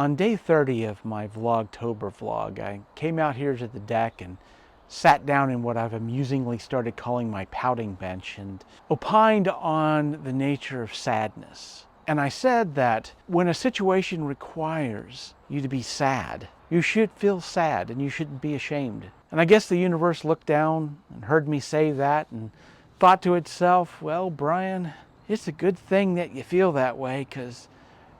On day 30 of my Vlogtober vlog, I came out here to the deck and sat down in what I've amusingly started calling my pouting bench and opined on the nature of sadness. And I said that when a situation requires you to be sad, you should feel sad and you shouldn't be ashamed. And I guess the universe looked down and heard me say that and thought to itself, well, Brian, it's a good thing that you feel that way, because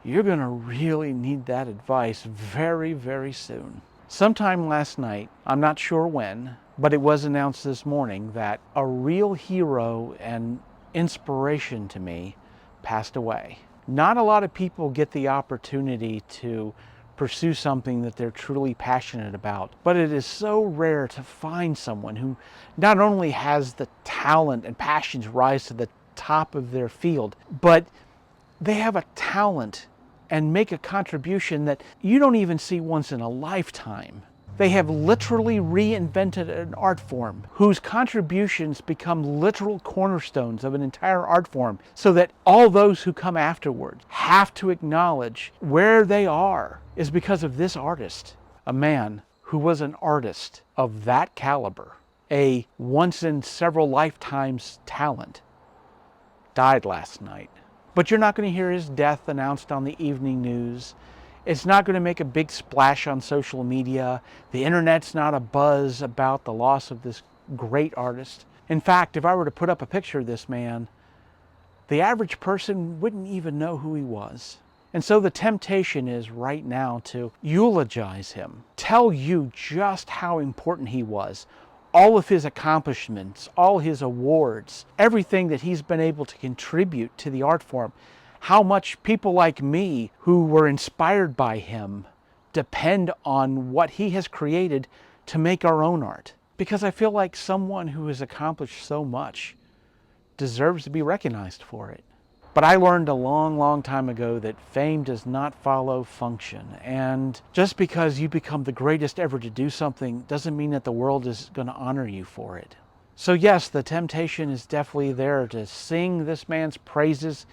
you're going to really need that advice very, very soon. Sometime last night, I'm not sure when, but it was announced this morning that a real hero and inspiration to me passed away. Not a lot of people get the opportunity to pursue something that they're truly passionate about, but it is so rare to find someone who not only has the talent and passion to rise to the top of their field, but they have a talent and make a contribution that you don't even see once in a lifetime. They have literally reinvented an art form whose contributions become literal cornerstones of an entire art form, so that all those who come afterwards have to acknowledge where they are is because of this artist. A man who was an artist of that caliber, a once in several lifetimes talent, died last night. But you're not going to hear his death announced on the evening news. It's not going to make a big splash on social media. The internet's not abuzz about the loss of this great artist. In fact, if I were to put up a picture of this man, the average person wouldn't even know who he was. And so the temptation is right now to eulogize him, tell you just how important he was, all of his accomplishments, all his awards, everything that he's been able to contribute to the art form, how much people like me who were inspired by him depend on what he has created to make our own art. Because I feel like someone who has accomplished so much deserves to be recognized for it. But I learned a long, long time ago that fame does not follow function. And just because you become the greatest ever to do something doesn't mean that the world is going to honor you for it. So yes, the temptation is definitely there to sing this man's praises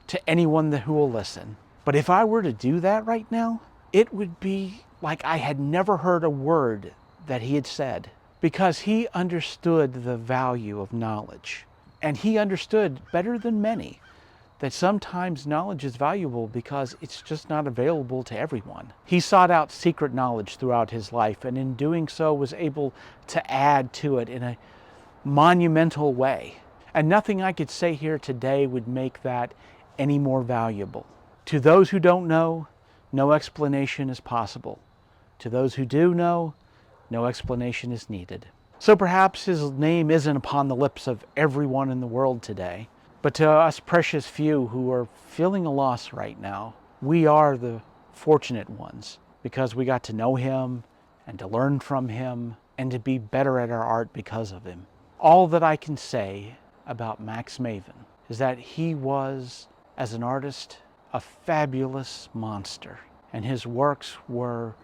to anyone who will listen. But if I were to do that right now, it would be like I had never heard a word that he had said, because he understood the value of knowledge. And he understood better than many that sometimes knowledge is valuable because it's just not available to everyone. He sought out secret knowledge throughout his life, and in doing so was able to add to it in a monumental way. And nothing I could say here today would make that any more valuable. To those who don't know, no explanation is possible. To those who do know, no explanation is needed. So perhaps his name isn't upon the lips of everyone in the world today, but to us precious few who are feeling a loss right now, we are the fortunate ones, because we got to know him and to learn from him and to be better at our art because of him. All that I can say about Max Maven is that he was, as an artist, a fabulous monster, and his works were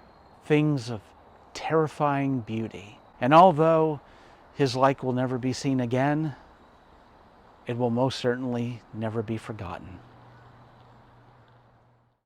things of terrifying beauty. And although his like will never be seen again, it will most certainly never be forgotten.